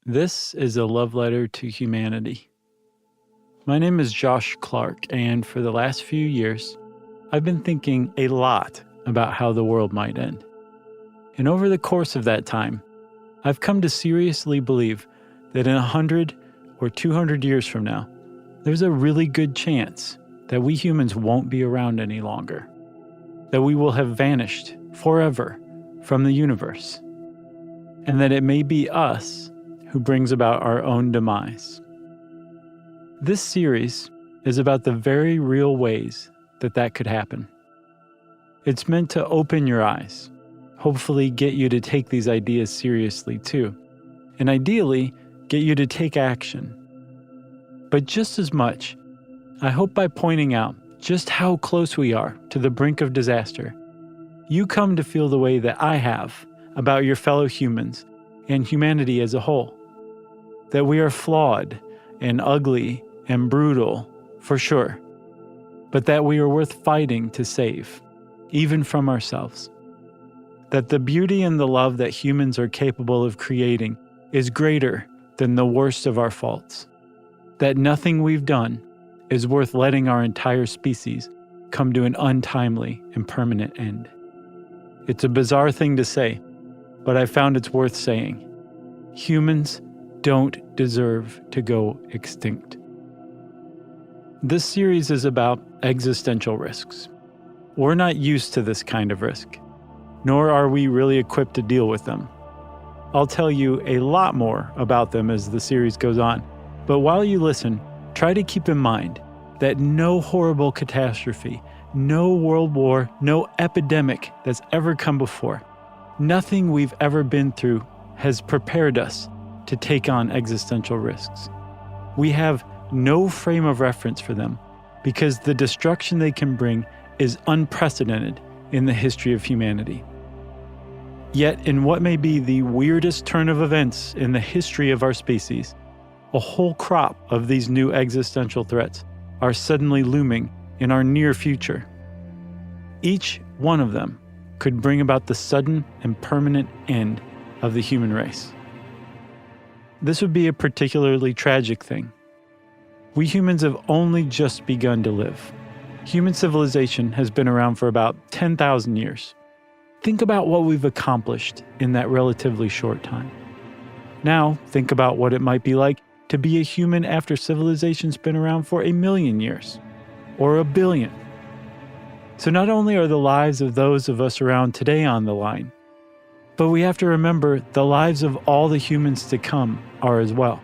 This is a love letter to humanity. My name is Josh Clark, and for the last few years, I've been thinking a lot about how the world might end. And over the course of that time, I've come to seriously believe that in 100 or 200 years from now, there's a really good chance that we humans won't be around any longer, that we will have vanished forever from the universe, and that it may be us who brings about our own demise. This series is about the very real ways that could happen. It's meant to open your eyes, hopefully get you to take these ideas seriously too, and ideally get you to take action. But just as much, I hope by pointing out just how close we are to the brink of disaster, you come to feel the way that I have about your fellow humans and humanity as a whole. That we are flawed and ugly and brutal, for sure, but that we are worth fighting to save, even from ourselves. That the beauty and the love that humans are capable of creating is greater than the worst of our faults. That nothing we've done is worth letting our entire species come to an untimely and permanent end. It's a bizarre thing to say, but I found it's worth saying. Humans don't deserve to go extinct. This series is about existential risks. We're not used to this kind of risk, nor are we really equipped to deal with them. I'll tell you a lot more about them as the series goes on, but while you listen, try to keep in mind that no horrible catastrophe, no world war, no epidemic that's ever come before, nothing we've ever been through has prepared us to take on existential risks. We have no frame of reference for them because the destruction they can bring is unprecedented in the history of humanity. Yet, in what may be the weirdest turn of events in the history of our species, a whole crop of these new existential threats are suddenly looming in our near future. Each one of them could bring about the sudden and permanent end of the human race. This would be a particularly tragic thing. We humans have only just begun to live. Human civilization has been around for about 10,000 years. Think about what we've accomplished in that relatively short time. Now, think about what it might be like to be a human after civilization's been around for 1,000,000 years, or 1,000,000,000. So not only are the lives of those of us around today on the line, but we have to remember the lives of all the humans to come are as well.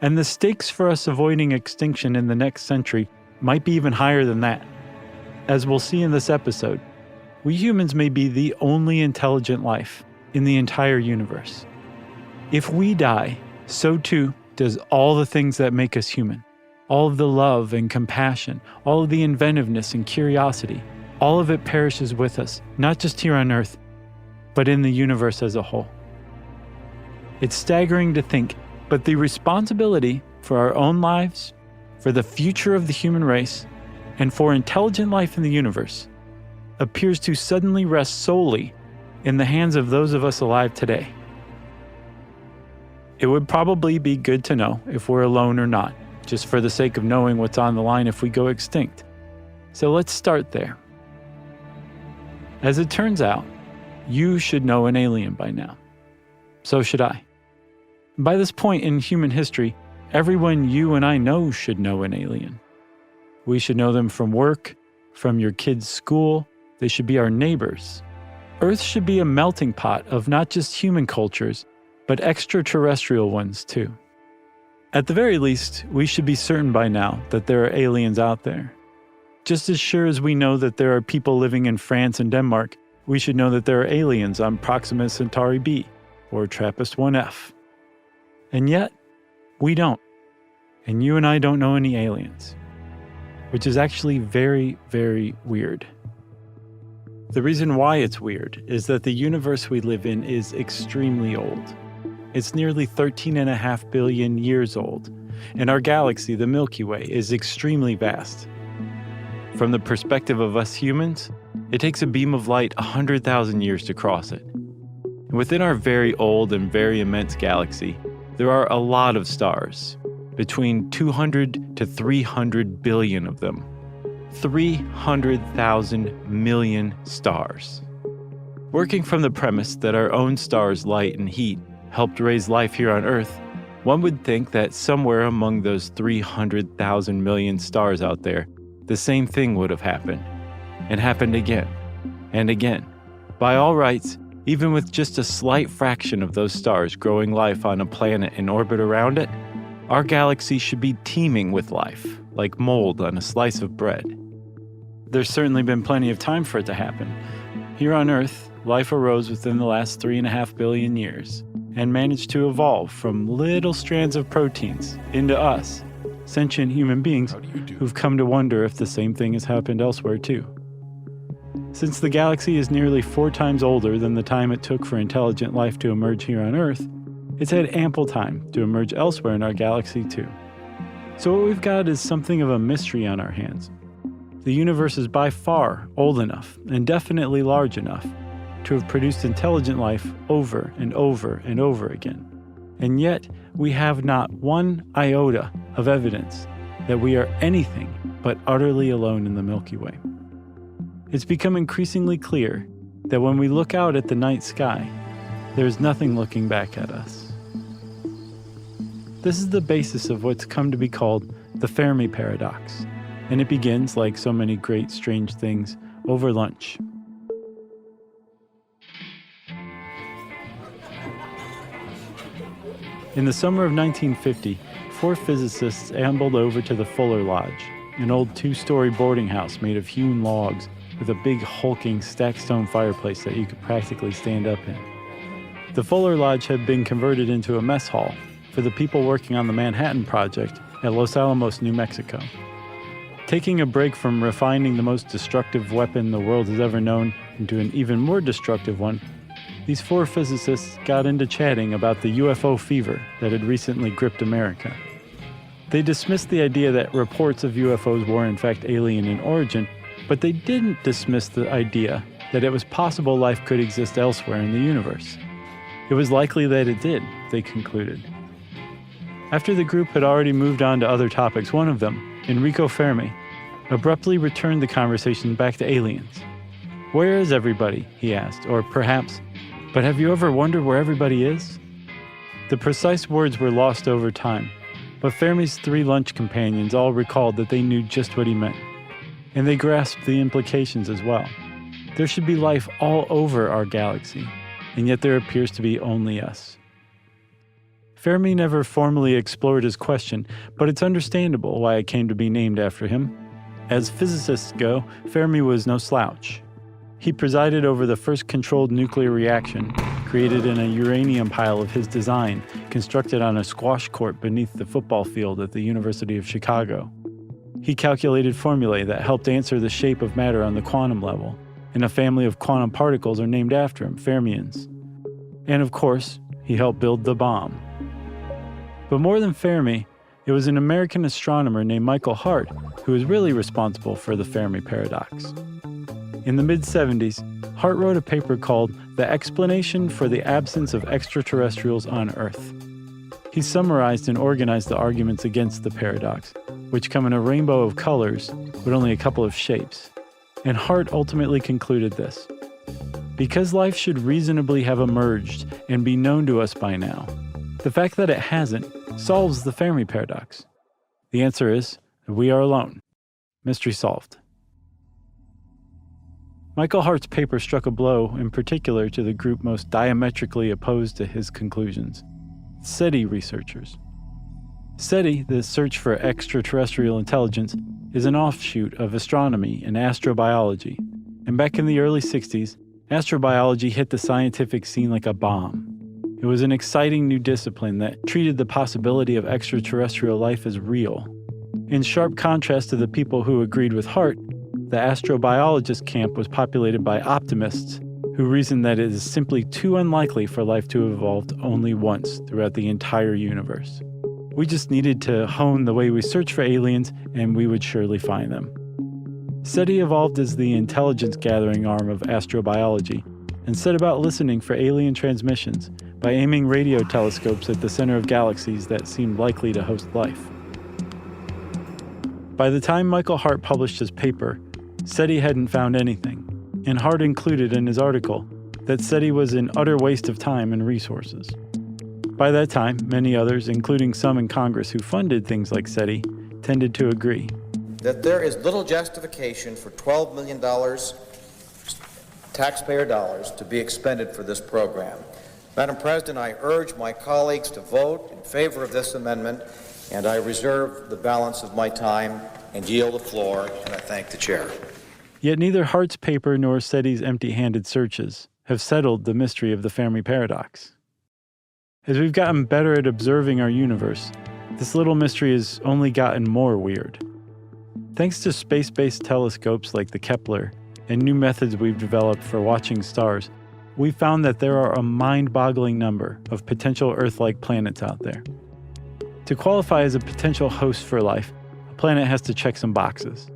And the stakes for us avoiding extinction in the next century might be even higher than that. As we'll see in this episode, we humans may be the only intelligent life in the entire universe. If we die, so too does all the things that make us human. All of the love and compassion, all of the inventiveness and curiosity, all of it perishes with us, not just here on Earth, but in the universe as a whole. It's staggering to think, but the responsibility for our own lives, for the future of the human race, and for intelligent life in the universe appears to suddenly rest solely in the hands of those of us alive today. It would probably be good to know if we're alone or not, just for the sake of knowing what's on the line if we go extinct. So let's start there. As it turns out, you should know an alien by now. So should I. By this point in human history, everyone you and I know should know an alien. We should know them from work, from your kids' school. They should be our neighbors. Earth should be a melting pot of not just human cultures, but extraterrestrial ones too. At the very least, we should be certain by now that there are aliens out there. Just as sure as we know that there are people living in France and Denmark, we should know that there are aliens on Proxima Centauri b, or TRAPPIST-1F. And yet, we don't. And you and I don't know any aliens. Which is actually very, very weird. The reason why it's weird is that the universe we live in is extremely old. It's nearly 13.5 billion years old, and our galaxy, the Milky Way, is extremely vast. From the perspective of us humans, it takes a beam of light 100,000 years to cross it. Within our very old and very immense galaxy, there are a lot of stars, between 200 to 300 billion of them. 300,000 million stars. Working from the premise that our own star's light and heat helped raise life here on Earth, one would think that somewhere among those 300,000 million stars out there, the same thing would have happened, and happened again, and again. By all rights, even with just a slight fraction of those stars growing life on a planet in orbit around it, our galaxy should be teeming with life, like mold on a slice of bread. There's certainly been plenty of time for it to happen. Here on Earth, life arose within the last 3.5 billion years and managed to evolve from little strands of proteins into us, sentient human beings who've come to wonder if the same thing has happened elsewhere too. Since the galaxy is nearly 4 times older than the time it took for intelligent life to emerge here on Earth, it's had ample time to emerge elsewhere in our galaxy too. So what we've got is something of a mystery on our hands. The universe is by far old enough and definitely large enough to have produced intelligent life over and over and over again. And yet, we have not one iota of evidence that we are anything but utterly alone in the Milky Way. It's become increasingly clear that when we look out at the night sky, there's nothing looking back at us. This is the basis of what's come to be called the Fermi paradox, and it begins, like so many great strange things, over lunch. In the summer of 1950, 4 physicists ambled over to the Fuller Lodge, an old 2-story boarding house made of hewn logs with a big hulking stacked stone fireplace that you could practically stand up in. The Fuller Lodge had been converted into a mess hall for the people working on the Manhattan Project at Los Alamos, New Mexico. Taking a break from refining the most destructive weapon the world has ever known into an even more destructive one, these 4 physicists got into chatting about the UFO fever that had recently gripped America. They dismissed the idea that reports of UFOs were in fact alien in origin, but they didn't dismiss the idea that it was possible life could exist elsewhere in the universe. It was likely that it did, they concluded. After the group had already moved on to other topics, one of them, Enrico Fermi, abruptly returned the conversation back to aliens. "Where is everybody?" he asked, or perhaps, "But have you ever wondered where everybody is?" The precise words were lost over time, but Fermi's 3 lunch companions all recalled that they knew just what he meant, and they grasped the implications as well. There should be life all over our galaxy, and yet there appears to be only us. Fermi never formally explored his question, but it's understandable why it came to be named after him. As physicists go, Fermi was no slouch. He presided over the first controlled nuclear reaction, created in a uranium pile of his design, constructed on a squash court beneath the football field at the University of Chicago. He calculated formulae that helped answer the shape of matter on the quantum level, and a family of quantum particles are named after him, fermions. And of course, he helped build the bomb. But more than Fermi, it was an American astronomer named Michael Hart who was really responsible for the Fermi paradox. In the mid-70s, Hart wrote a paper called The Explanation for the Absence of Extraterrestrials on Earth. He summarized and organized the arguments against the paradox, which come in a rainbow of colors with only a couple of shapes. And Hart ultimately concluded this: because life should reasonably have emerged and be known to us by now, the fact that it hasn't solves the Fermi paradox. The answer is that we are alone. Mystery solved. Michael Hart's paper struck a blow in particular to the group most diametrically opposed to his conclusions: SETI researchers. SETI, the Search for Extraterrestrial Intelligence, is an offshoot of astronomy and astrobiology. And back in the early 60s, astrobiology hit the scientific scene like a bomb. It was an exciting new discipline that treated the possibility of extraterrestrial life as real. In sharp contrast to the people who agreed with Hart, the astrobiologist camp was populated by optimists who reasoned that it is simply too unlikely for life to have evolved only once throughout the entire universe. We just needed to hone the way we search for aliens, and we would surely find them. SETI evolved as the intelligence-gathering arm of astrobiology, and set about listening for alien transmissions by aiming radio telescopes at the center of galaxies that seemed likely to host life. By the time Michael Hart published his paper, SETI hadn't found anything, and Hart included in his article that SETI was an utter waste of time and resources. By that time, many others, including some in Congress who funded things like SETI, tended to agree that there is little justification for $12 million taxpayer dollars to be expended for this program. Madam President, I urge my colleagues to vote in favor of this amendment, and I reserve the balance of my time and yield the floor, and I thank the chair. Yet neither Hart's paper nor SETI's empty-handed searches have settled the mystery of the Fermi paradox. As we've gotten better at observing our universe, this little mystery has only gotten more weird. Thanks to space-based telescopes like the Kepler and new methods we've developed for watching stars, we've found that there are a mind-boggling number of potential Earth-like planets out there. To qualify as a potential host for life, a planet has to check some boxes.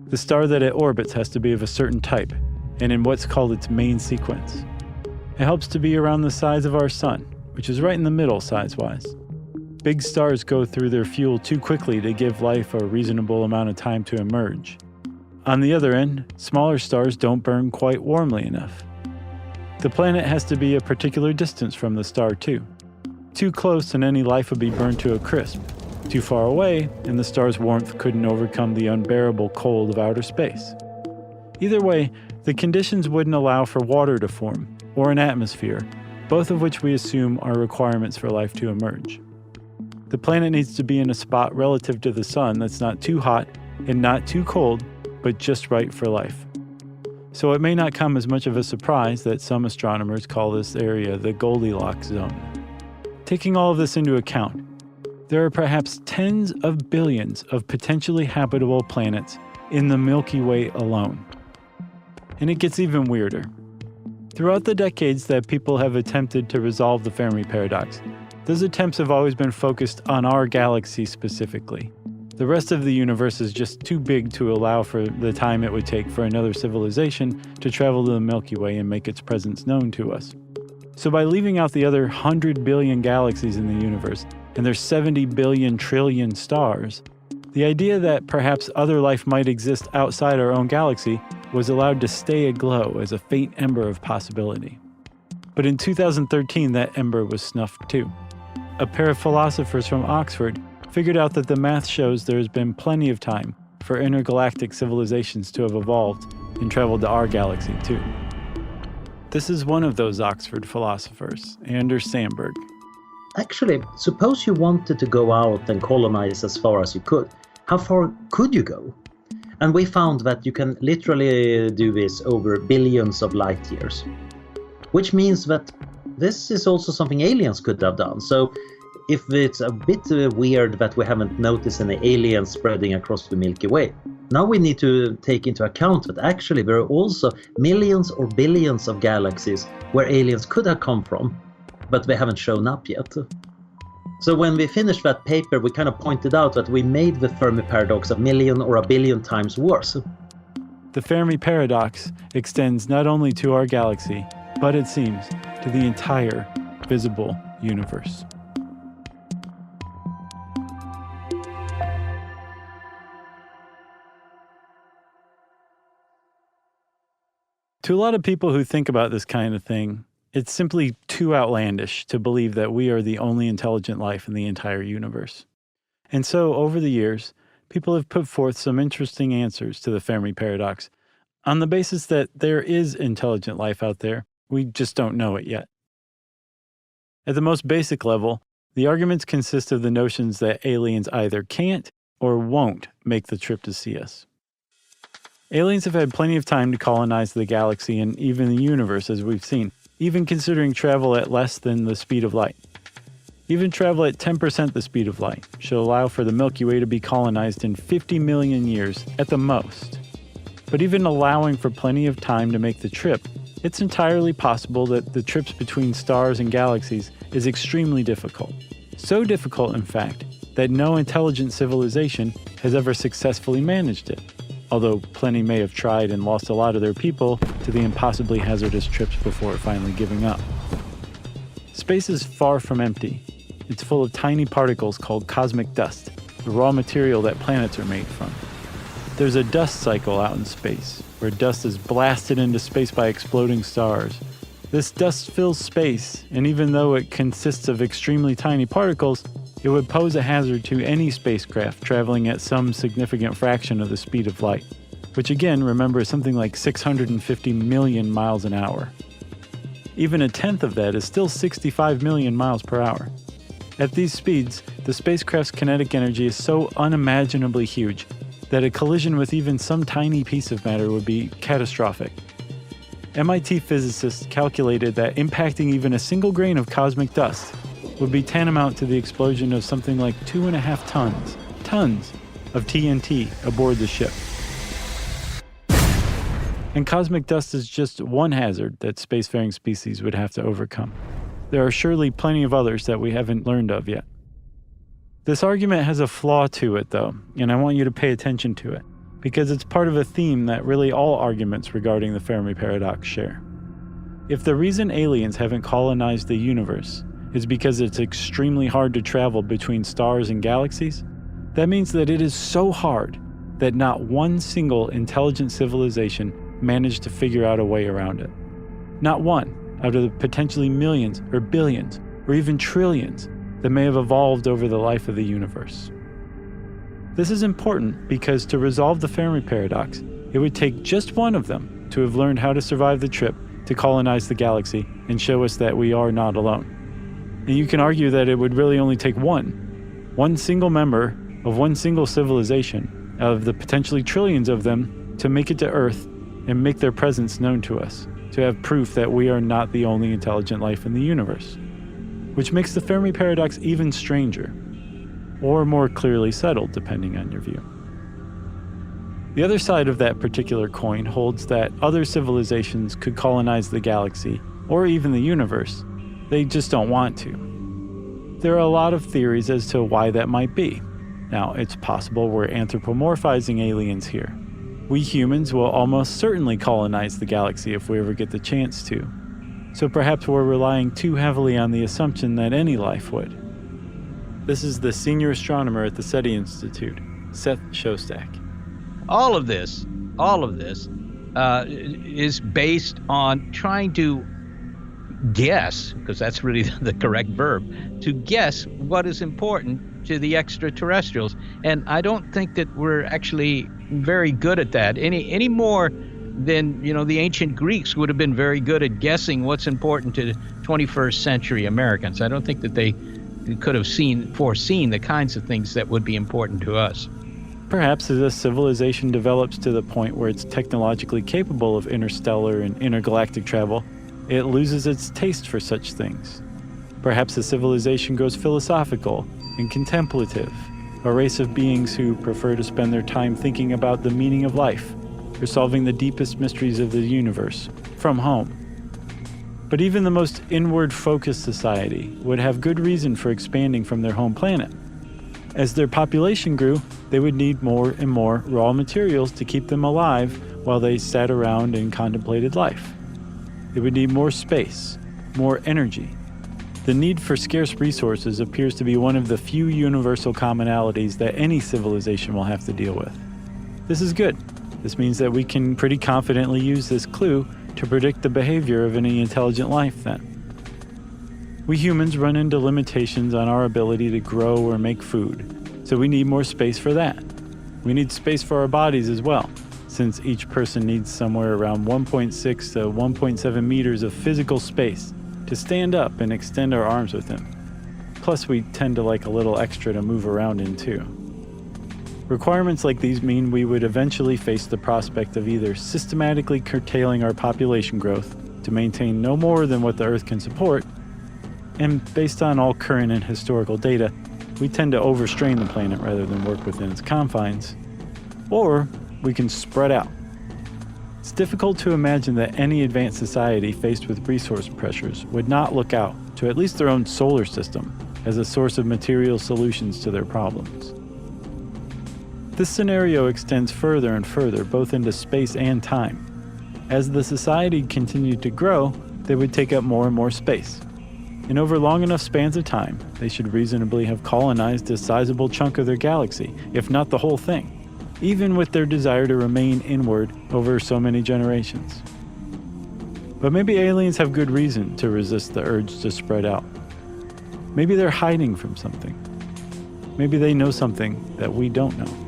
The star that it orbits has to be of a certain type, and in what's called its main sequence. It helps to be around the size of our sun, which is right in the middle size-wise. Big stars go through their fuel too quickly to give life a reasonable amount of time to emerge. On the other end, smaller stars don't burn quite warmly enough. The planet has to be a particular distance from the star too. Too close and any life would be burned to a crisp. Too far away, and the star's warmth couldn't overcome the unbearable cold of outer space. Either way, the conditions wouldn't allow for water to form, or an atmosphere, both of which we assume are requirements for life to emerge. The planet needs to be in a spot relative to the sun that's not too hot and not too cold, but just right for life. So it may not come as much of a surprise that some astronomers call this area the Goldilocks zone. Taking all of this into account, there are perhaps tens of billions of potentially habitable planets in the Milky Way alone. And it gets even weirder. Throughout the decades that people have attempted to resolve the Fermi paradox, those attempts have always been focused on our galaxy specifically. The rest of the universe is just too big to allow for the time it would take for another civilization to travel to the Milky Way and make its presence known to us. So by leaving out the other 100 billion galaxies in the universe and their 70 billion trillion stars, the idea that perhaps other life might exist outside our own galaxy was allowed to stay aglow as a faint ember of possibility. But in 2013, that ember was snuffed too. A pair of philosophers from Oxford figured out that the math shows there has been plenty of time for intergalactic civilizations to have evolved and traveled to our galaxy too. This is one of those Oxford philosophers, Anders Sandberg. Actually, suppose you wanted to go out and colonize as far as you could. How far could you go? And we found that you can literally do this over billions of light years. Which means that this is also something aliens could have done. So if it's a bit weird that we haven't noticed any aliens spreading across the Milky Way, now we need to take into account that actually there are also millions or billions of galaxies where aliens could have come from, but they haven't shown up yet. So when we finished that paper, we kind of pointed out that we made the Fermi paradox a million or a billion times worse. The Fermi paradox extends not only to our galaxy, but it seems to the entire visible universe. To a lot of people who think about this kind of thing, it's simply too outlandish to believe that we are the only intelligent life in the entire universe. And so, over the years, people have put forth some interesting answers to the Fermi paradox on the basis that there is intelligent life out there, we just don't know it yet. At the most basic level, the arguments consist of the notions that aliens either can't or won't make the trip to see us. Aliens have had plenty of time to colonize the galaxy and even the universe, as we've seen, even considering travel at less than the speed of light. Even travel at 10% the speed of light should allow for the Milky Way to be colonized in 50 million years at the most. But even allowing for plenty of time to make the trip, it's entirely possible that the trips between stars and galaxies is extremely difficult. So difficult, in fact, that no intelligent civilization has ever successfully managed it. although plenty may have tried and lost a lot of their people to the impossibly hazardous trips before finally giving up. Space is far from empty. It's full of tiny particles called cosmic dust, the raw material that planets are made from. There's a dust cycle out in space, where dust is blasted into space by exploding stars. This dust fills space, and even though it consists of extremely tiny particles, it would pose a hazard to any spacecraft traveling at some significant fraction of the speed of light, which again, remember, is something like 650 million miles an hour. Even a tenth of that is still 65 million miles per hour. At these speeds, the spacecraft's kinetic energy is so unimaginably huge that a collision with even some tiny piece of matter would be catastrophic. MIT physicists calculated that impacting even a single grain of cosmic dust would be tantamount to the explosion of something like 2.5 tons of TNT aboard the ship. And cosmic dust is just one hazard that spacefaring species would have to overcome. There are surely plenty of others that we haven't learned of yet. This argument has a flaw to it, though, and I want you to pay attention to it, because it's part of a theme that really all arguments regarding the Fermi paradox share. If the reason aliens haven't colonized the universe is because it's extremely hard to travel between stars and galaxies, that means that it is so hard that not one single intelligent civilization managed to figure out a way around it. Not one out of the potentially millions or billions or even trillions that may have evolved over the life of the universe. This is important because to resolve the Fermi paradox, it would take just one of them to have learned how to survive the trip to colonize the galaxy and show us that we are not alone. And you can argue that it would really only take one single member of one single civilization out of the potentially trillions of them to make it to Earth and make their presence known to us, to have proof that we are not the only intelligent life in the universe. Which makes the Fermi paradox even stranger, or more clearly settled, depending on your view. The other side of that particular coin holds that other civilizations could colonize the galaxy, or even the universe. They just don't want to. There are a lot of theories as to why that might be. Now, it's possible we're anthropomorphizing aliens here. We humans will almost certainly colonize the galaxy if we ever get the chance to. So perhaps we're relying too heavily on the assumption that any life would. This is the senior astronomer at the SETI Institute, Seth Shostak. All of this is based on trying to guess, because that's really the correct verb, to guess what is important to the extraterrestrials. And I don't think that we're actually very good at that any more than, the ancient Greeks would have been very good at guessing what's important to 21st century Americans. I don't think that they could have foreseen the kinds of things that would be important to us. Perhaps as a civilization develops to the point where it's technologically capable of interstellar and intergalactic travel, it loses its taste for such things. Perhaps the civilization grows philosophical and contemplative, a race of beings who prefer to spend their time thinking about the meaning of life or solving the deepest mysteries of the universe from home. But even the most inward-focused society would have good reason for expanding from their home planet. As their population grew, they would need more and more raw materials to keep them alive while they sat around and contemplated life. They would need more space, more energy. The need for scarce resources appears to be one of the few universal commonalities that any civilization will have to deal with. This is good. This means that we can pretty confidently use this clue to predict the behavior of any intelligent life then. We humans run into limitations on our ability to grow or make food, so we need more space for that. We need space for our bodies as well, since each person needs somewhere around 1.6 to 1.7 meters of physical space to stand up and extend our arms within. Plus, we tend to like a little extra to move around in too. Requirements like these mean we would eventually face the prospect of either systematically curtailing our population growth to maintain no more than what the Earth can support, and based on all current and historical data, we tend to overstrain the planet rather than work within its confines, or we can spread out. It's difficult to imagine that any advanced society faced with resource pressures would not look out to at least their own solar system as a source of material solutions to their problems. This scenario extends further and further, both into space and time. As the society continued to grow, they would take up more and more space. And over long enough spans of time, they should reasonably have colonized a sizable chunk of their galaxy, if not the whole thing, even with their desire to remain inward over so many generations. But maybe aliens have good reason to resist the urge to spread out. Maybe they're hiding from something. Maybe they know something that we don't know.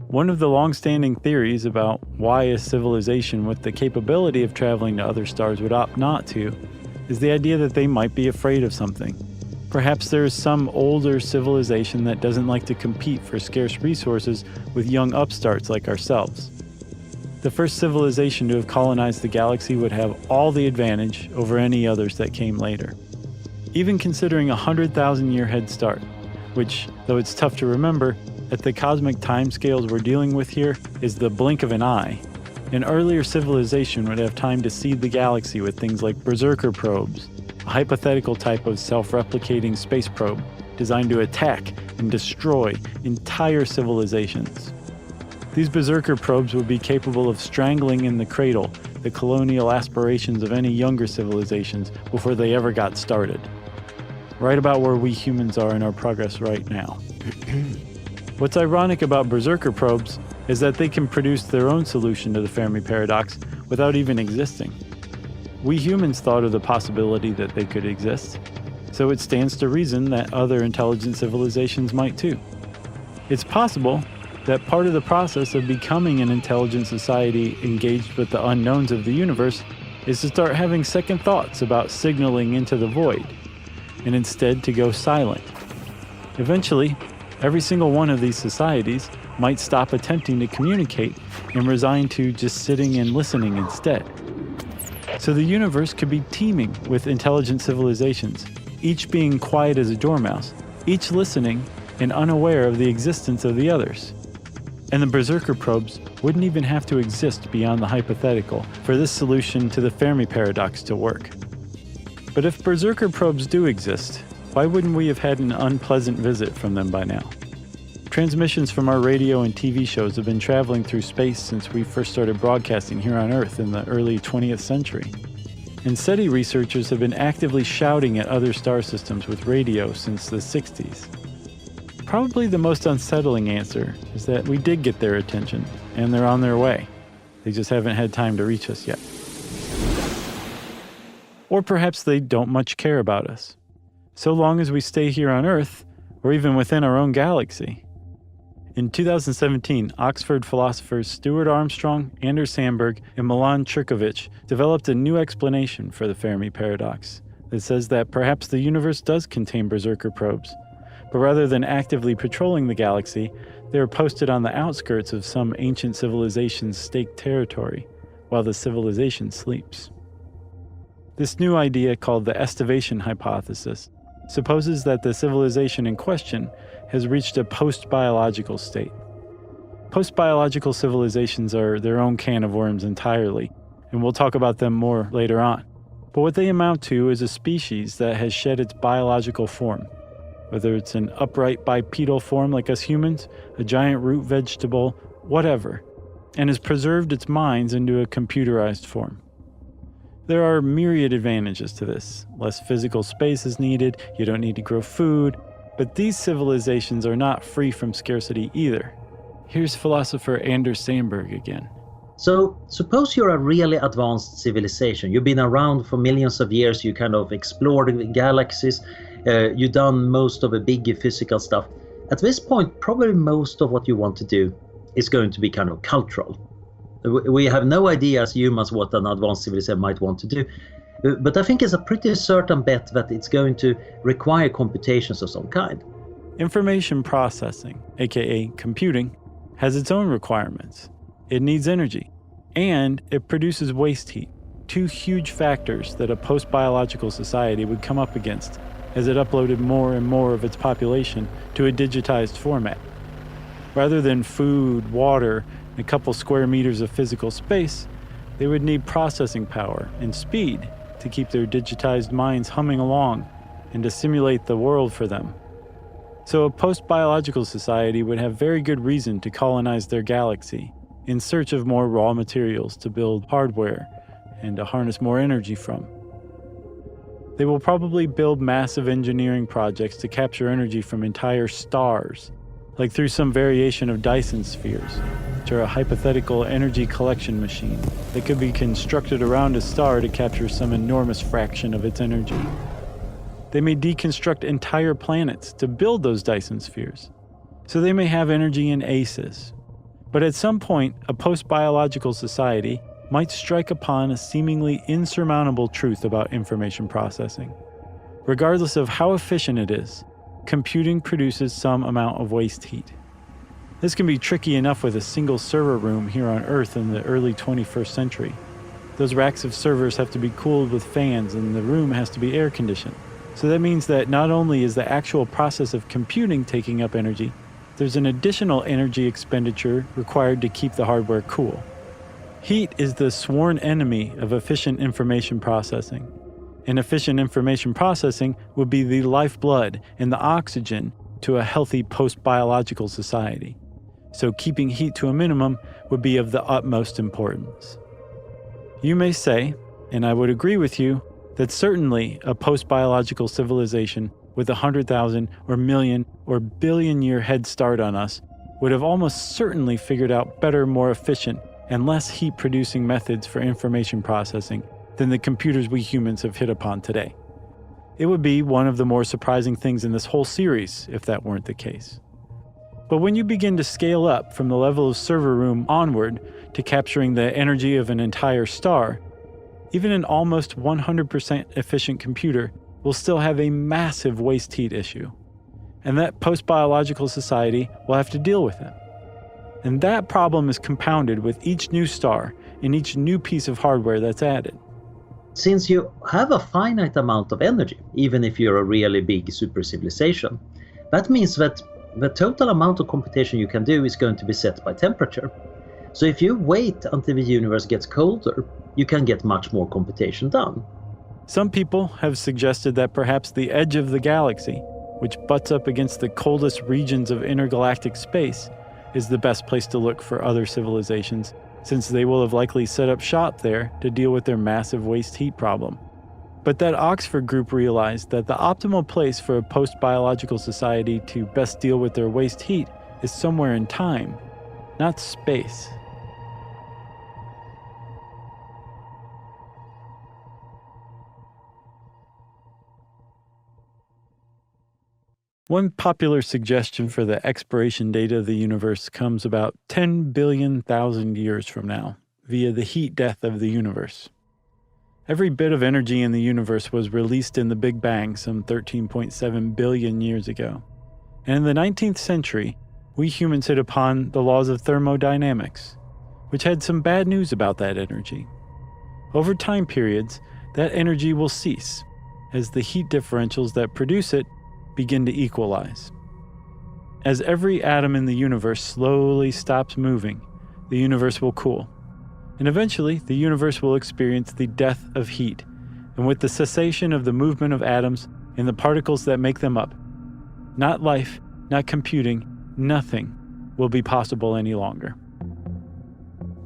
One of the long-standing theories about why a civilization with the capability of traveling to other stars would opt not to is the idea that they might be afraid of something. Perhaps there is some older civilization that doesn't like to compete for scarce resources with young upstarts like ourselves. The first civilization to have colonized the galaxy would have all the advantage over any others that came later. Even considering a 100,000-year head start, which, though it's tough to remember, at the cosmic timescales we're dealing with here is the blink of an eye. An earlier civilization would have time to seed the galaxy with things like berserker probes, a hypothetical type of self-replicating space probe designed to attack and destroy entire civilizations. These berserker probes would be capable of strangling in the cradle the colonial aspirations of any younger civilizations before they ever got started. Right about where we humans are in our progress right now. What's ironic about berserker probes is that they can produce their own solution to the Fermi paradox without even existing. We humans thought of the possibility that they could exist, so it stands to reason that other intelligent civilizations might too. It's possible that part of the process of becoming an intelligent society engaged with the unknowns of the universe is to start having second thoughts about signaling into the void, and instead to go silent. Eventually, every single one of these societies might stop attempting to communicate and resign to just sitting and listening instead. So the universe could be teeming with intelligent civilizations, each being quiet as a dormouse, each listening and unaware of the existence of the others. And the berserker probes wouldn't even have to exist beyond the hypothetical for this solution to the Fermi paradox to work. But if berserker probes do exist, why wouldn't we have had an unpleasant visit from them by now? Transmissions from our radio and TV shows have been traveling through space since we first started broadcasting here on Earth in the early 20th century. And SETI researchers have been actively shouting at other star systems with radio since the 60s. Probably the most unsettling answer is that we did get their attention, and they're on their way. They just haven't had time to reach us yet. Or perhaps they don't much care about us, so long as we stay here on Earth, or even within our own galaxy. In 2017, Oxford philosophers Stuart Armstrong, Anders Sandberg, and Milan Čurković developed a new explanation for the Fermi paradox that says that perhaps the universe does contain berserker probes, but rather than actively patrolling the galaxy, they are posted on the outskirts of some ancient civilization's staked territory, while the civilization sleeps. This new idea, called the estivation hypothesis, supposes that the civilization in question has reached a post-biological state. Post-biological civilizations are their own can of worms entirely, and we'll talk about them more later on. But what they amount to is a species that has shed its biological form, whether it's an upright bipedal form like us humans, a giant root vegetable, whatever, and has preserved its minds into a computerized form. There are myriad advantages to this. Less physical space is needed, you don't need to grow food, but these civilizations are not free from scarcity either. Here's philosopher Anders Sandberg again. So suppose you're a really advanced civilization. You've been around for millions of years, you kind of explored the galaxies, you've done most of the big physical stuff. At this point, probably most of what you want to do is going to be kind of cultural. We have no idea as humans what an advanced civilization might want to do. But I think it's a pretty certain bet that it's going to require computations of some kind. Information processing, aka computing, has its own requirements. It needs energy, and it produces waste heat, two huge factors that a post-biological society would come up against as it uploaded more and more of its population to a digitized format. Rather than food, water, and a couple square meters of physical space, they would need processing power and speed to keep their digitized minds humming along and to simulate the world for them. So a post-biological society would have very good reason to colonize their galaxy in search of more raw materials to build hardware and to harness more energy from. They will probably build massive engineering projects to capture energy from entire stars, like through some variation of Dyson spheres, which are a hypothetical energy collection machine that could be constructed around a star to capture some enormous fraction of its energy. They may deconstruct entire planets to build those Dyson spheres, so they may have energy in ACEs. But at some point, a post-biological society might strike upon a seemingly insurmountable truth about information processing. Regardless of how efficient it is, computing produces some amount of waste heat. This can be tricky enough with a single server room here on Earth in the early 21st century. Those racks of servers have to be cooled with fans and the room has to be air-conditioned. So that means that not only is the actual process of computing taking up energy, there's an additional energy expenditure required to keep the hardware cool. Heat is the sworn enemy of efficient information processing. And efficient information processing would be the lifeblood and the oxygen to a healthy post-biological society. So keeping heat to a minimum would be of the utmost importance. You may say, and I would agree with you, that certainly a post-biological civilization with 100,000 or million or billion-year head start on us would have almost certainly figured out better, more efficient, and less heat-producing methods for information processing than the computers we humans have hit upon today. It would be one of the more surprising things in this whole series if that weren't the case. But when you begin to scale up from the level of server room onward to capturing the energy of an entire star, even an almost 100% efficient computer will still have a massive waste heat issue. And that post-biological society will have to deal with it. And that problem is compounded with each new star and each new piece of hardware that's added. Since you have a finite amount of energy, even if you're a really big super civilization, that means that the total amount of computation you can do is going to be set by temperature. So if you wait until the universe gets colder, you can get much more computation done. Some people have suggested that perhaps the edge of the galaxy, which butts up against the coldest regions of intergalactic space, is the best place to look for other civilizations, since they will have likely set up shop there to deal with their massive waste heat problem. But that Oxford group realized that the optimal place for a post-biological society to best deal with their waste heat is somewhere in time, not space. One popular suggestion for the expiration date of the universe comes about 10 billion thousand years from now, via the heat death of the universe. Every bit of energy in the universe was released in the Big Bang some 13.7 billion years ago. And in the 19th century, we humans hit upon the laws of thermodynamics, which had some bad news about that energy. Over time periods, that energy will cease, as the heat differentials that produce it begin to equalize. As every atom in the universe slowly stops moving, the universe will cool. And eventually, the universe will experience the death of heat, and with the cessation of the movement of atoms and the particles that make them up, not life, not computing, nothing will be possible any longer.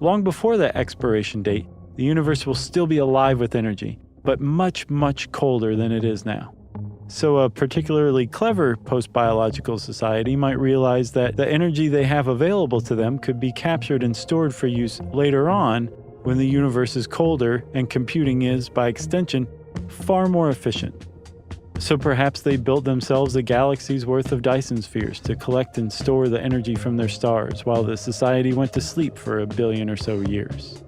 Long before that expiration date, the universe will still be alive with energy, but much, much colder than it is now. So a particularly clever post-biological society might realize that the energy they have available to them could be captured and stored for use later on when the universe is colder and computing is, by extension, far more efficient. So perhaps they built themselves a galaxy's worth of Dyson spheres to collect and store the energy from their stars while the society went to sleep for 1 billion or so years.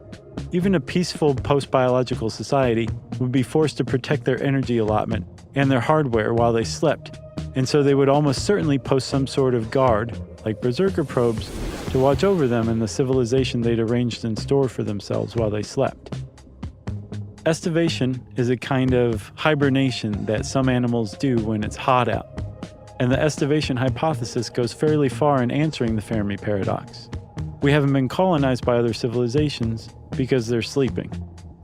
Even a peaceful post-biological society would be forced to protect their energy allotment and their hardware while they slept, and so they would almost certainly post some sort of guard, like berserker probes, to watch over them and the civilization they'd arranged and stored for themselves while they slept. Estivation is a kind of hibernation that some animals do when it's hot out. And the estivation hypothesis goes fairly far in answering the Fermi paradox. We haven't been colonized by other civilizations because they're sleeping.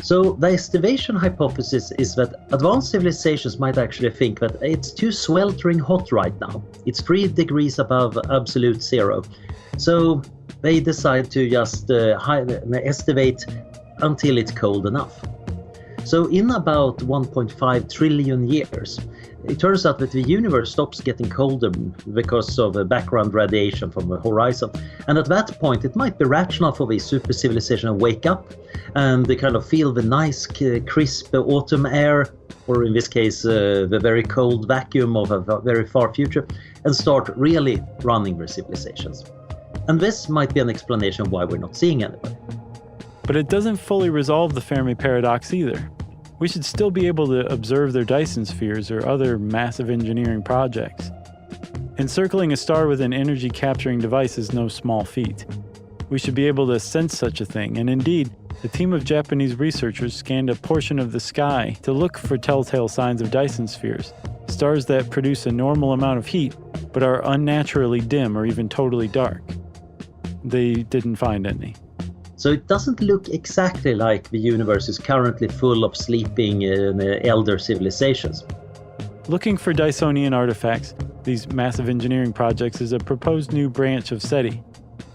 So the estivation hypothesis is that advanced civilizations might actually think that it's too sweltering hot right now. It's 3 degrees above absolute zero. So they decide to just estivate until it's cold enough. So in about 1.5 trillion years, it turns out that the universe stops getting colder because of background radiation from the horizon. And at that point, it might be rational for the super civilization to wake up and they kind of feel the nice, crisp autumn air, or in this case, the very cold vacuum of a very far future, and start really running their civilizations. And this might be an explanation why we're not seeing anybody. But it doesn't fully resolve the Fermi paradox either. We should still be able to observe their Dyson spheres or other massive engineering projects. Encircling a star with an energy-capturing device is no small feat. We should be able to sense such a thing, and indeed, a team of Japanese researchers scanned a portion of the sky to look for telltale signs of Dyson spheres, stars that produce a normal amount of heat but are unnaturally dim or even totally dark. They didn't find any. So it doesn't look exactly like the universe is currently full of sleeping elder civilizations. Looking for Dysonian artifacts, these massive engineering projects, is a proposed new branch of SETI.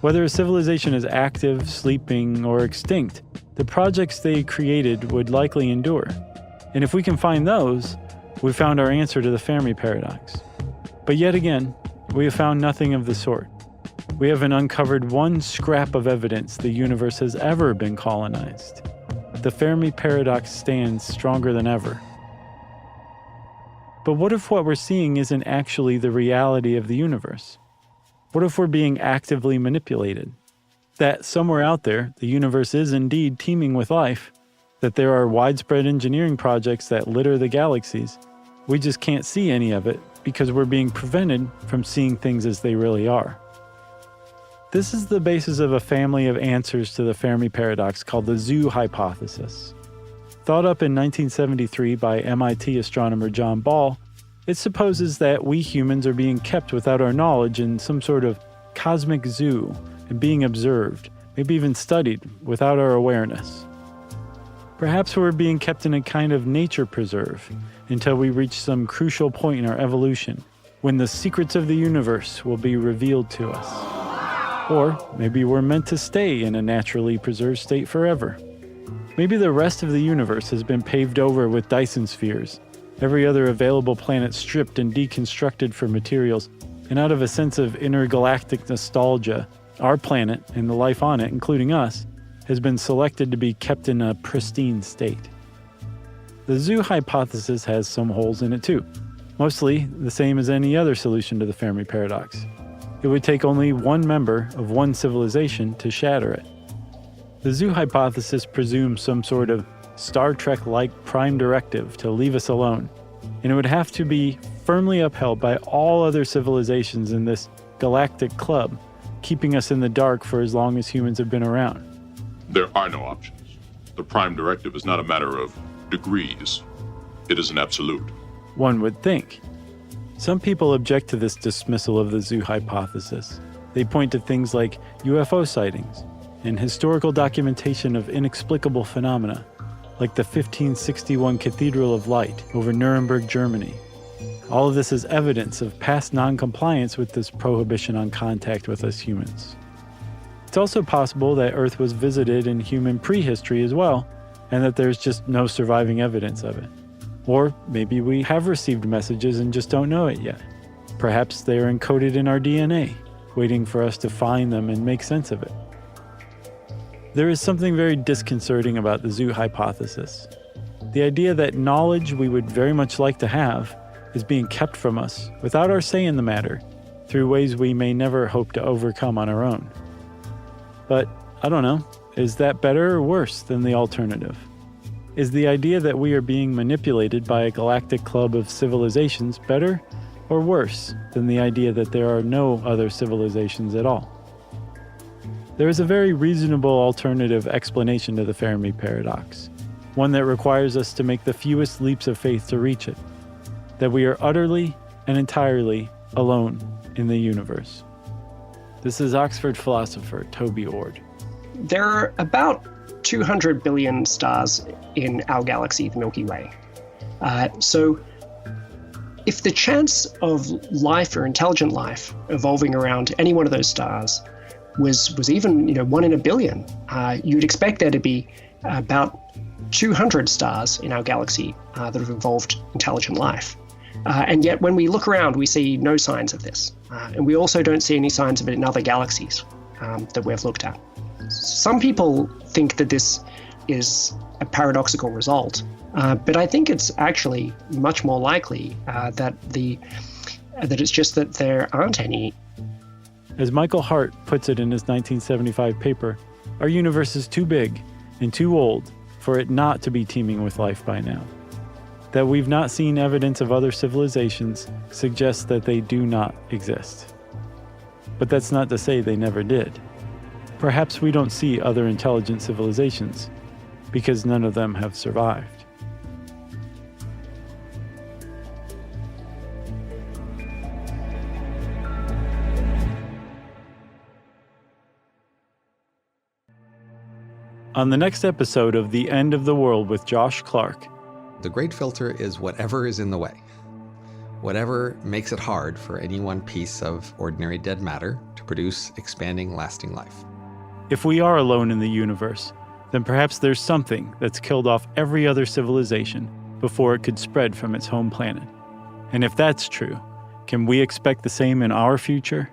Whether a civilization is active, sleeping, or extinct, the projects they created would likely endure. And if we can find those, we've found our answer to the Fermi paradox. But yet again, we have found nothing of the sort. We haven't uncovered one scrap of evidence the universe has ever been colonized. The Fermi paradox stands stronger than ever. But what if what we're seeing isn't actually the reality of the universe? What if we're being actively manipulated? That somewhere out there, the universe is indeed teeming with life, that there are widespread engineering projects that litter the galaxies. We just can't see any of it because we're being prevented from seeing things as they really are. This is the basis of a family of answers to the Fermi paradox called the zoo hypothesis. Thought up in 1973 by MIT astronomer John Ball, it supposes that we humans are being kept without our knowledge in some sort of cosmic zoo and being observed, maybe even studied, without our awareness. Perhaps we're being kept in a kind of nature preserve until we reach some crucial point in our evolution when the secrets of the universe will be revealed to us. Or maybe we're meant to stay in a naturally preserved state forever. Maybe the rest of the universe has been paved over with Dyson spheres, every other available planet stripped and deconstructed for materials, and out of a sense of intergalactic nostalgia, our planet and the life on it, including us, has been selected to be kept in a pristine state. The zoo hypothesis has some holes in it too, mostly the same as any other solution to the Fermi paradox. It would take only one member of one civilization to shatter it. The zoo hypothesis presumes some sort of Star Trek-like prime directive to leave us alone, and it would have to be firmly upheld by all other civilizations in this galactic club, keeping us in the dark for as long as humans have been around. There are no options. The prime directive is not a matter of degrees. It is an absolute. One would think. Some people object to this dismissal of the zoo hypothesis. They point to things like UFO sightings and historical documentation of inexplicable phenomena, like the 1561 Cathedral of Light over Nuremberg, Germany. All of this is evidence of past non-compliance with this prohibition on contact with us humans. It's also possible that Earth was visited in human prehistory as well, and that there's just no surviving evidence of it. Or maybe we have received messages and just don't know it yet. Perhaps they are encoded in our DNA, waiting for us to find them and make sense of it. There is something very disconcerting about the zoo hypothesis. The idea that knowledge we would very much like to have is being kept from us without our say in the matter, through ways we may never hope to overcome on our own. But, I don't know, is that better or worse than the alternative? Is the idea that we are being manipulated by a galactic club of civilizations better or worse than the idea that there are no other civilizations at all? There is a very reasonable alternative explanation to the Fermi paradox. one that requires us to make the fewest leaps of faith to reach it, that we are utterly and entirely alone in the universe. This is Oxford philosopher Toby Ord. There are about 200 billion stars in our galaxy, the Milky Way. So if the chance of life or intelligent life evolving around any one of those stars was even 1 in a billion, you'd expect there to be about 200 stars in our galaxy that have evolved intelligent life. And yet when we look around, we see no signs of this. And we also don't see any signs of it in other galaxies that we've looked at. Some people think that this is a paradoxical result, but I think it's actually much more likely that it's just that there aren't any. As Michael Hart puts it in his 1975 paper, our universe is too big and too old for it not to be teeming with life by now. That we've not seen evidence of other civilizations suggests that they do not exist. But that's not to say they never did. Perhaps we don't see other intelligent civilizations because none of them have survived. On the next episode of The End of the World with Josh Clark. The great filter is whatever is in the way. Whatever makes it hard for any one piece of ordinary dead matter to produce expanding, lasting life. If we are alone in the universe, then perhaps there's something that's killed off every other civilization before it could spread from its home planet. And if that's true, can we expect the same in our future?